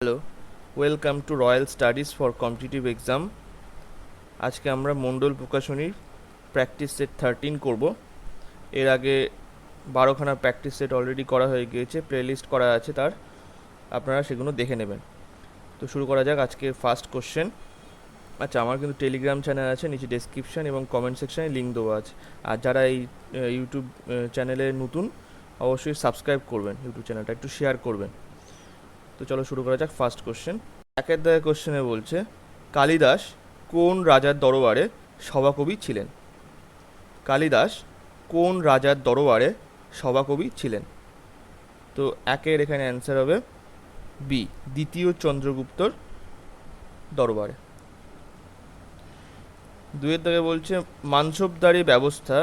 Hello, welcome to royal studies for competitive exam. আজকে আমরা মণ্ডল প্রকাশনীর practice set 13 করব। এর আগে 12খানা প্র্যাকটিস সেট অলরেডি করা হয়ে গিয়েছে, প্লেলিস্ট করা আছে তার, আপনারা সেগুলো দেখে নেবেন। তো শুরু করা যাক আজকের ফার্স্ট কোশ্চেন। আচ্ছা, আমার কিন্তু টেলিগ্রাম চ্যানেল আছে, নিচে ডেসক্রিপশান এবং কমেন্ট সেকশানে লিঙ্ক দেওয়া আছে। আর যারা এই ইউটিউব চ্যানেলে নতুন, অবশ্যই সাবস্ক্রাইব করবেন, ইউটিউব চ্যানেলটা একটু শেয়ার করবেন। তো চলো শুরু করা যাক ফার্স্ট কোশ্চেন। একের দাগে কোশ্চেনে বলছে, কালিদাস কোন রাজার দরবারে সভাকবি ছিলেন? কালিদাস কোন রাজার দরবারে সভাকবি ছিলেন? তো একের এখানে অ্যান্সার হবে বি, দ্বিতীয় চন্দ্রগুপ্তর দরবারে। দুয়ের দাগে বলছে, মানসবদারি ব্যবস্থা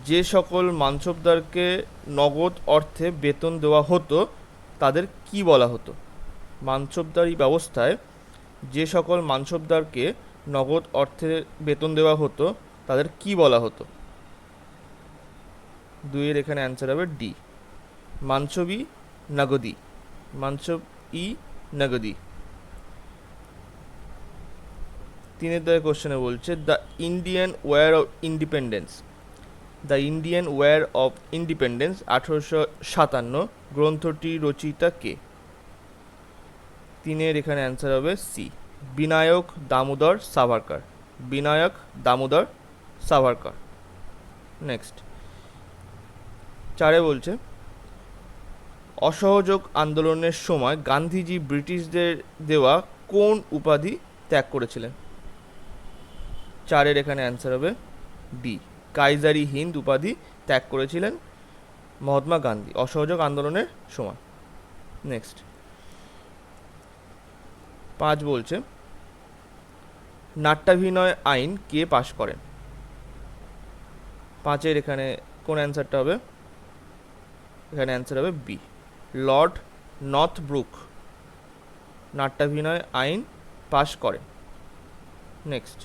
যে সকল মানসবদারকে নগদ অর্থে বেতন দেওয়া হতো তাদের কি বলা হতো? মানসবদারি ব্যবস্থায় যে সকল মানসবদারকে নগদ অর্থে বেতন দেওয়া হতো তাদের কি বলা হতো? দুইয়ের এখানে অ্যান্সার হবে ডি, মানসবি নগদি। মানসব-ই নগদি। তিনের দাগে কোশ্চেনে বলছে, the Indian war of independence, the Indian war of independence 1857 গ্রন্থটি রচয়িতা কে? তিনের এখানে অ্যান্সার হবে সি, বিনায়ক দামোদর সাভারকার। বিনায়ক দামোদর সাভারকার। নেক্সট, চারে বলছে, অসহযোগ আন্দোলনের সময় গান্ধীজি ব্রিটিশদের দেওয়া কোন উপাধি ত্যাগ করেছিলেন? চারের এখানে অ্যান্সার হবে বি, কাইজারি হিন্দ উপাধি ত্যাগ করেছিলেন মহাত্মা গান্ধী অসহযোগ আন্দোলনের সময়। নেক্সট, 5 বলছে, নাট্যাভিনয় আইন কে পাশ করেন? 5-এর এখানে কোন অ্যান্সারটা হবে? এখানে অ্যান্সার হবে বি, লর্ড নর্থব্রুক নাট্যাভিনয় আইন পাশ করেন। নেক্সট,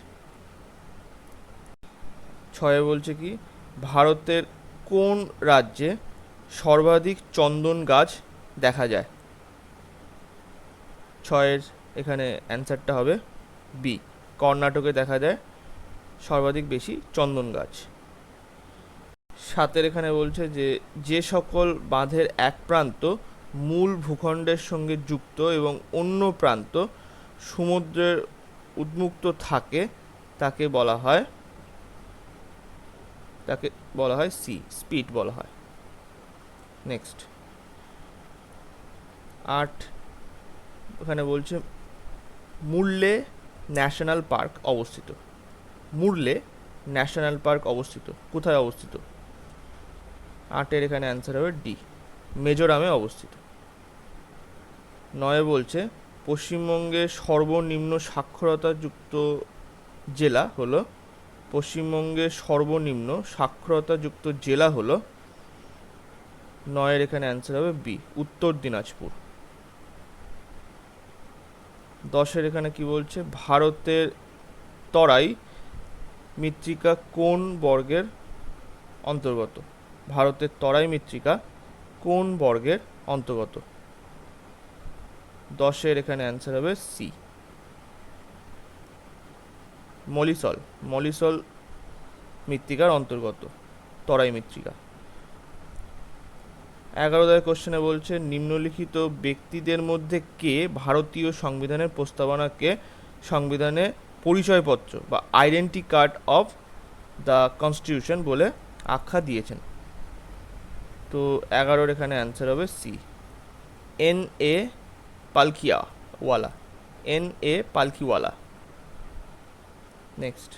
6 বলছে কি, ভারতের কোন রাজ্যে সর্বাধিক চন্দন গাছ দেখা যায়? 6-এর এখানে অ্যান্সারটা হবে বি, কর্ণাটকে দেখা যায় সর্বাধিক বেশি চন্দন গাছ। 7-এর এখানে বলছে যে, যে সকল বাঁধের এক প্রান্ত মূল ভূখণ্ডের সঙ্গে যুক্ত এবং অন্য প্রান্ত সমুদ্রের উন্মুক্ত থাকে তাকে বলা হয় সি, স্পিট বলা হয়। নেক্সট, 8 এখানে বলছে, মুরলে ন্যাশনাল পার্ক অবস্থিত। মুরলে ন্যাশনাল পার্ক অবস্থিত কোথায় অবস্থিত? 8-এর এখানে অ্যান্সার হবে ডি, মিজোরামে অবস্থিত। 9 বলছে, পশ্চিমবঙ্গের সর্বনিম্ন সাক্ষরতাযুক্ত জেলা হলো, পশ্চিমবঙ্গের সর্বনিম্ন সাক্ষরতাযুক্ত জেলা হলো, 9-এর এখানে অ্যান্সার হবে বি, উত্তর দিনাজপুর। 10-এর এখানে কি বলছে, ভারতের তরাই মৃত্তিকা কোন বর্গের অন্তর্গত? ভারতের তরাই মৃত্তিকা কোন বর্গের অন্তর্গত? 10-এর এখানে অ্যান্সার হবে সি, মলিসল। মলিসল মৃত্তিকার অন্তর্গত তরাই মৃত্তিকা। 11 কোশ্চেনে বলছে, নিম্নলিখিত ব্যক্তিদের মধ্যে কে ভারতীয় সংবিধানের প্রস্তাবনাকে সংবিধানে পরিচয়পত্র বা identity card of the constitution বলে আখ্যা দিয়েছেন? তো 11-এর এখানে অ্যান্সার হবে C, N.A. Palkhivala. N.A. Palkhivala. Next,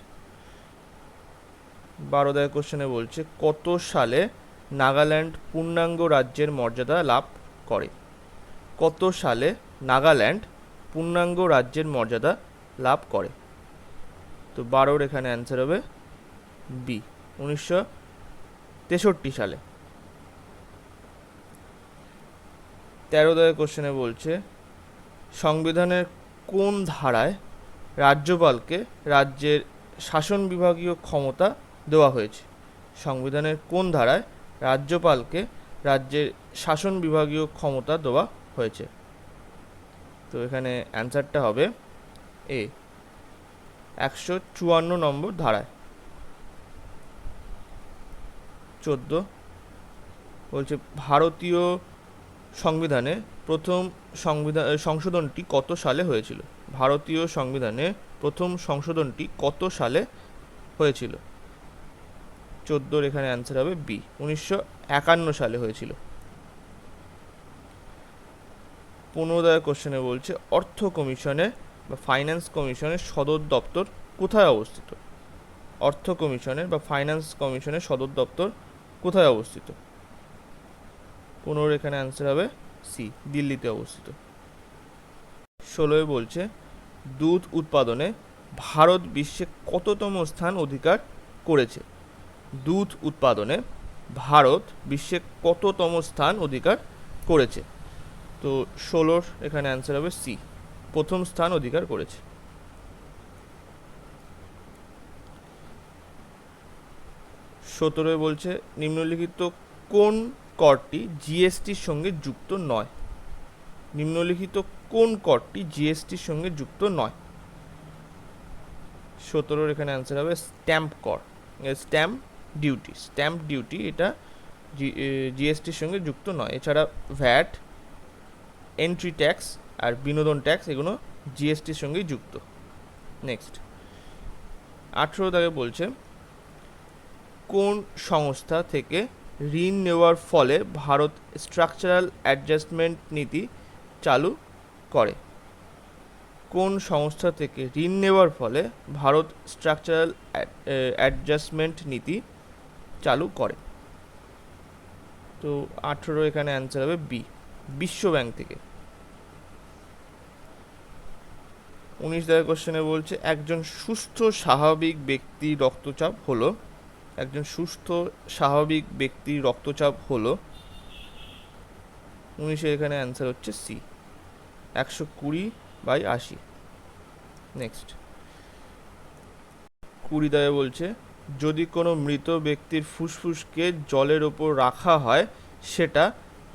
12 কোশ্চেনে বলছে, কত সালে নাগাল্যান্ড পূর্ণাঙ্গ রাজ্যের মর্যাদা লাভ করে? কত সালে নাগাল্যান্ড পূর্ণাঙ্গ রাজ্যের মর্যাদা লাভ করে? তো 12-এর এখানে অ্যান্সার হবে বি, 1963 সালে। 13 কোশ্চেনে বলছে, সংবিধানের কোন ধারায় রাজ্যপালকে রাজ্যের শাসন বিভাগীয় ক্ষমতা দেওয়া হয়েছে? সংবিধানের কোন ধারায় রাজ্যপালকে রাজ্যের শাসন বিভাগীয় ক্ষমতা দেওয়া হয়েছে? তো এখানে অ্যান্সারটা হবে এ 154 নম্বর ধারায়। 14 বলছে ভারতীয় সংবিধানে প্রথম সংশোধনটি কত সালে হয়েছিল? ভারতীয় সংবিধানে প্রথম সংশোধনটি কত সালে হয়েছিল? 14 এখানে অ্যান্সার হবে বি, 1951 সালে হয়েছিল। 15 কোশ্চেনে বলছে অর্থ কমিশনের বা ফাইন্যান্স কমিশনের সদর দপ্তর কোথায় অবস্থিত? অর্থ কমিশনের বা ফাইন্যান্স কমিশনের সদর দপ্তর কোথায় অবস্থিত? 15 এখানে অ্যান্সার হবে সি, দিল্লিতে অবস্থিত। 16 বলছে দুধ উৎপাদনে ভারত বিশ্বে কততম স্থান অধিকার করেছে? দুধ উৎপাদনে ভারত বিশ্বে কততম স্থান অধিকার করেছে? তো 16 এখানে অ্যান্সার হবে সি, প্রথম স্থান অধিকার করেছে। 17 বলছে নিম্নলিখিত কোন করটি জিএসটির সঙ্গে যুক্ত নয়? নিম্নলিখিত কোন করটি জিএসটির সঙ্গে যুক্ত নয়? 17 এখানে অ্যান্সার হবে স্ট্যাম্প কর, স্ট্যাম্প ডিউটি। স্ট্যাম্প ডিউটি এটা জিএসটির সঙ্গে যুক্ত নয়। এছাড়া ভ্যাট, এন্ট্রি ট্যাক্স আর বিনোদন ট্যাক্স এগুলো জিএসটির সঙ্গেই যুক্ত। নেক্সট 18 বলছে কোন সংস্থা থেকে ঋণ নেওয়ার ফলে ভারত স্ট্রাকচারাল অ্যাডজাস্টমেন্ট নীতি চালু করে? কোন সংস্থা থেকে ঋণ নেওয়ার ফলে ভারত স্ট্রাকচারাল অ্যাডজাস্টমেন্ট নীতি চালু করে? তো 18 এখানে অ্যান্সার হবে বি, বিশ্ব ব্যাংক থেকে। 19 কোশ্চেনে বলছে একজন সুস্থ স্বাভাবিক ব্যক্তির রক্তচাপ হলো, একজন সুস্থ স্বাভাবিক ব্যক্তির রক্তচাপ হলো 19 এখানে অ্যান্সার হচ্ছে সি, 120/80। নেক্সট 20 বলছে যদি কোনো মৃত ব্যক্তির ফুসফুসকে জলের ওপর রাখা হয় সেটা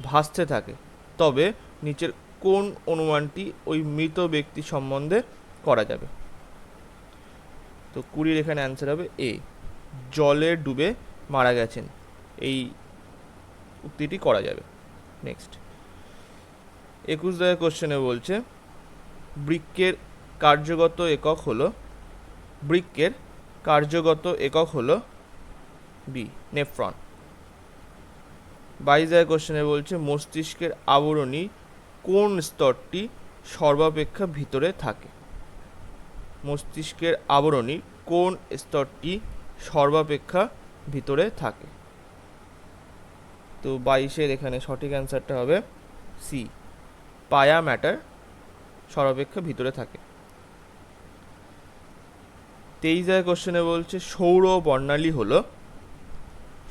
ভাসতে থাকে, তবে নিচের কোন অনুমানটি ওই মৃত ব্যক্তি সম্বন্ধে করা যাবে? তো 20 এখানে অ্যান্সার হবে এ, জলে ডুবে মারা গেছেন, এই উক্তিটি করা যাবে। নেক্সট 21 কোশ্চেনে বলছে বৃক্কের কার্যগত একক হলো, বৃক্কের কার্যগত একক হলো বি, নেফ্রন। 22 কোশ্চেনে বলছে মস্তিষ্কের আবরণী কোন স্তরটি সর্বাপেক্ষা ভিতরে থাকে? মস্তিষ্কের আবরণী কোন স্তরটি সর্বাপেক্ষা ভিতরে থাকে? তো 22 এখানে সঠিক অ্যান্সারটা হবে সি, পায়া ম্যাটার সর্বাপেক্ষা ভিতরে থাকে। 23 কোশ্চেনে বলছে সৌর বর্ণালী হলো,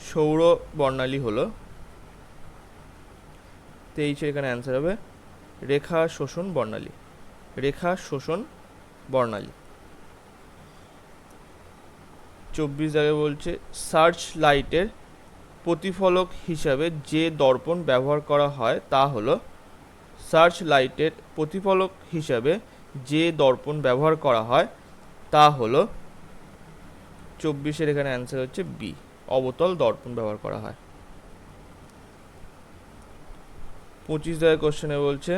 সৌর বর্ণালী হলো 23 এখানে অ্যান্সার হবে রেখা শোষণ বর্ণালী, রেখা শোষণ বর্ণালী। 24 বলছে সার্চ লাইটের প্রতিফলক হিসাবে যে দর্পণ ব্যবহার করা হয় তা হলো, সার্চ লাইটের প্রতিফলক হিসাবে যে দর্পণ ব্যবহার করা হয় তা হলো 24 এখানে অ্যান্সার হচ্ছে বি, অবতল দর্পণ ব্যবহার করা হয়। 25 কোশ্চেনে বলছে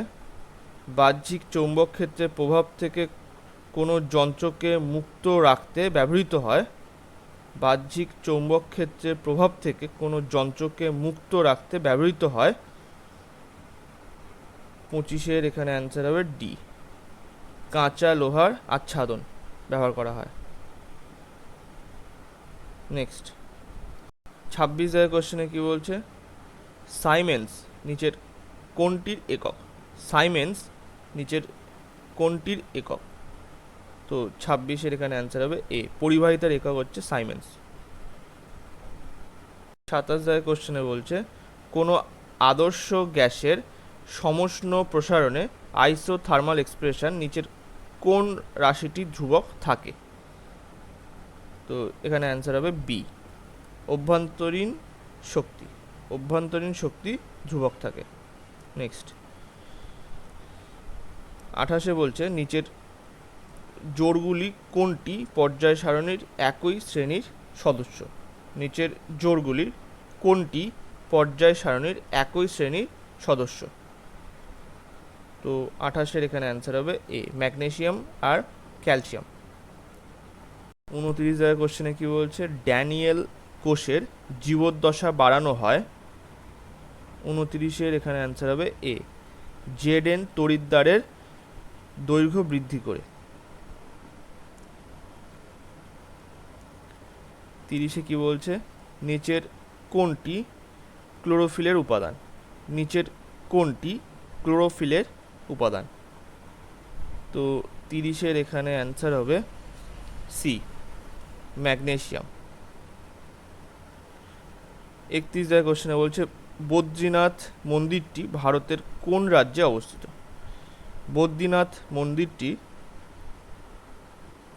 বাহ্যিক চৌম্বক ক্ষেত্রের প্রভাব থেকে কোনো যন্ত্রকে মুক্ত রাখতে ব্যবহৃত হয়, বাহ্যিক চৌম্বক ক্ষেত্রের প্রভাব থেকে কোনো যন্ত্রকে মুক্ত রাখতে ব্যবহৃত হয় 25 এখানে অ্যান্সার হবে ডি, কাঁচা লোহার আচ্ছাদন ব্যবহার করা হয়। নেক্সট 26 কোশ্চেনে কি বলছে সাইমেন্স নিচের কোনটির একক? সাইমেন্স নিচের কোনটির একক? তো 26 এখানে অ্যান্সার হবে এ, পরিবাহিতার একক হচ্ছে সাইমেন্স। 27 কোশ্চেনে বলছে কোনো আদর্শ গ্যাসের সমষ্ণ প্রসারণে আইসোথার্মাল এক্সপ্রেশন নিচের কোন রাশিটি ধ্রুবক থাকে? তো এখানে অ্যান্সার হবে বি, অভ্যন্তরীণ শক্তি, অভ্যন্তরীণ শক্তি ধ্রুবক থাকে। নেক্সট 28 বলছে নিচের জোড়গুলি কোনটি পর্যায় সারণীর একই শ্রেণীর সদস্য? নিচের জোড়গুলির কোনটি পর্যায় সারণীর একই শ্রেণীর সদস্য? তো 28 এখানে অ্যান্সার হবে এ, ম্যাগনেসিয়াম আর ক্যালসিয়াম। 29 কোশ্চেনে কি বলছে, ড্যানিয়েল কোষের জীবদ্দশা বাড়ানো হয়। 29 এখানে অ্যান্সার হবে এ, জেডএন তড়িৎদ্বারের দৈর্ঘ্য বৃদ্ধি করে। 30 কি বলছে, নিচের কোনটি ক্লোরোফিলের উপাদান? নিচের কোনটি ক্লোরোফিলের উপাদান? তো 30 এখানে অ্যান্সার হবে সি, ম্যাগনেসিয়াম। 31 কোশ্চেনে বলছে বদ্রীনাথ মন্দিরটি ভারতের কোন রাজ্যে অবস্থিত? বদ্রীনাথ মন্দিরটি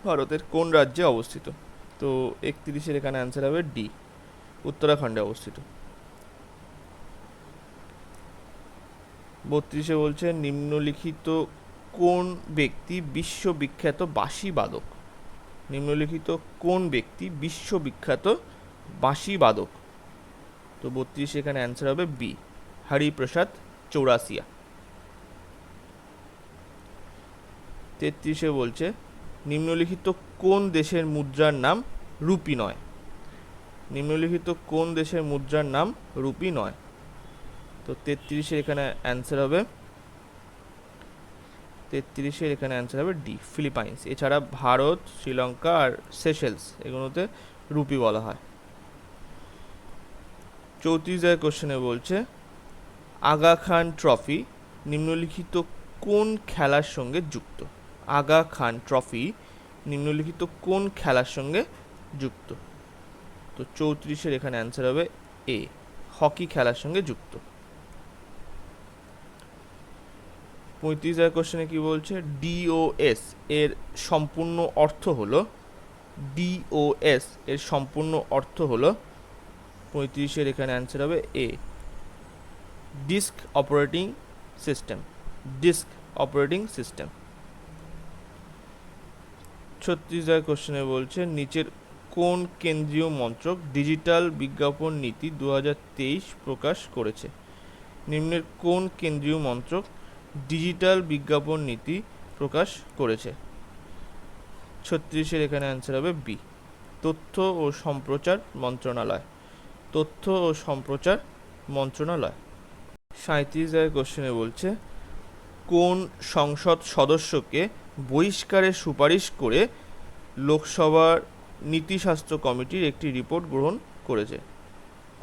ভারতের কোন রাজ্যে অবস্থিত? তো 31 এখানে অ্যান্সার হবে ডি, উত্তরাখণ্ডে অবস্থিত। 32 বলছে নিম্নলিখিত কোন ব্যক্তি বিশ্ববিখ্যাত বাঁশি বাদক? নিম্নলিখিত কোন ব্যক্তি বিশ্ববিখ্যাত বাঁশি বাদক? তো 32 এখানে অ্যান্সার হবে বি, হরিপ্রসাদ চৌরাসিয়া। 33 বলছে নিম্নলিখিত কোন দেশের মুদ্রার নাম রুপি নয়? নিম্নলিখিত কোন দেশের মুদ্রার নাম রুপি নয়? তো 33 এখানে অ্যান্সার হবে 33 এখানে অ্যান্সার হবে ডি, ফিলিপাইন্স। এছাড়া ভারত, শ্রীলঙ্কা আর সেশেলস এগুলোতে রুপি বলা হয়। 34 কোশ্চেনে বলছে আগা খান ট্রফি নিম্নলিখিত কোন খেলার সঙ্গে যুক্ত? আগা খান ট্রফি নিম্নলিখিত কোন খেলার সঙ্গে যুক্ত? তো 34 এখানে অ্যান্সার হবে এ, হকি খেলার সঙ্গে যুক্ত। 35 কোশ্চেনে কি বলছে, ডিওএস এর সম্পূর্ণ অর্থ হলো? ডিওএস এর সম্পূর্ণ অর্থ হলো? 35 এখানে অ্যান্সার হবে A, disk operating system, disk operating system. 36 কোশ্চেনে বলছে নিচের কোন কেন্দ্রীয় মন্ত্রক ডিজিটাল বিজ্ঞাপন নীতি 2023 প্রকাশ করেছে? নিম্নের কোন কেন্দ্রীয় মন্ত্রক ডিজিটাল বিজ্ঞাপন নীতি প্রকাশ করেছে? 36 এখানে অ্যান্সার হবে বি, তথ্য ও সম্প্রচার মন্ত্রণালয়, তথ্য ও সম্প্রচার মন্ত্রণালয়। 37 কোশ্চেনে বলছে কোন সংসদ সদস্যকে বহিষ্কারের সুপারিশ করে লোকসভার নীতিশাস্ত্র কমিটির একটি রিপোর্ট গ্রহণ করেছে?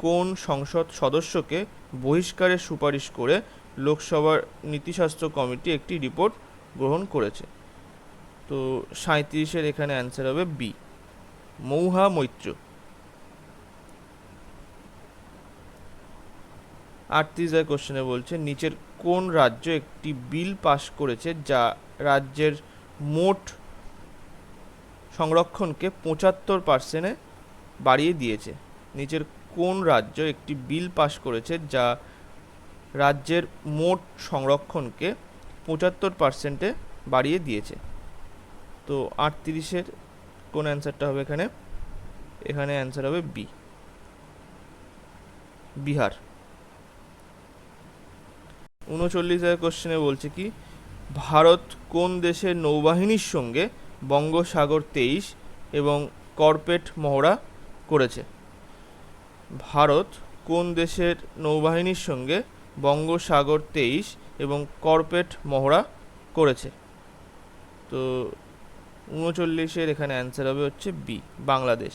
কোন সংসদ সদস্যকে বহিষ্কারের সুপারিশ করে লোকসভার নীতিশাস্ত্র কমিটি একটি রিপোর্ট গ্রহণ করেছে? তো 37 এখানে অ্যান্সার হবে বি, মৌহা মৈত্র। 38 কোশ্চেনে বলছে নিচের কোন রাজ্য একটি বিল পাশ করেছে যা রাজ্যের মোট সংরক্ষণকে 75% বাড়িয়ে দিয়েছে? নিচের কোন রাজ্য একটি বিল পাশ করেছে যা রাজ্যের মোট সংরক্ষণকে 75% বাড়িয়ে দিয়েছে? তো 38 কোন অ্যান্সারটা হবে এখানে? এখানে অ্যান্সার হবে বি, বিহার। 39 কোশ্চেনে বলছে কি ভারত কোন দেশের নৌবাহিনীর সঙ্গে বঙ্গোসাগর 23 এবং করপেট মহড়া করেছে? ভারত কোন দেশের নৌবাহিনীর সঙ্গে বঙ্গোসাগর 23 এবং করপেট মহড়া করেছে? তো 39 এখানে অ্যান্সার হবে হচ্ছে বি, বাংলাদেশ।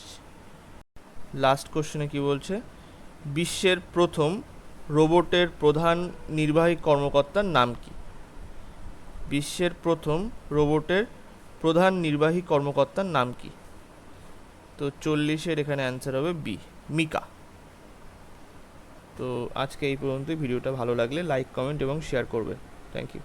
লাস্ট কোশ্চেনে কি বলছে বিশ্বের প্রথম রোবটের প্রধান নির্বাহী কর্মকর্তার নাম কি? বিশ্বের প্রথম রোবটের প্রধান নির্বাহী কর্মকর্তার নাম কি? তো 40 এখানে অ্যান্সার হবে বি, মিকা। তো আজকে এই পর্যন্তই। ভিডিওটা ভালো লাগলে লাইক, কমেন্ট এবং শেয়ার করবে। Thank you.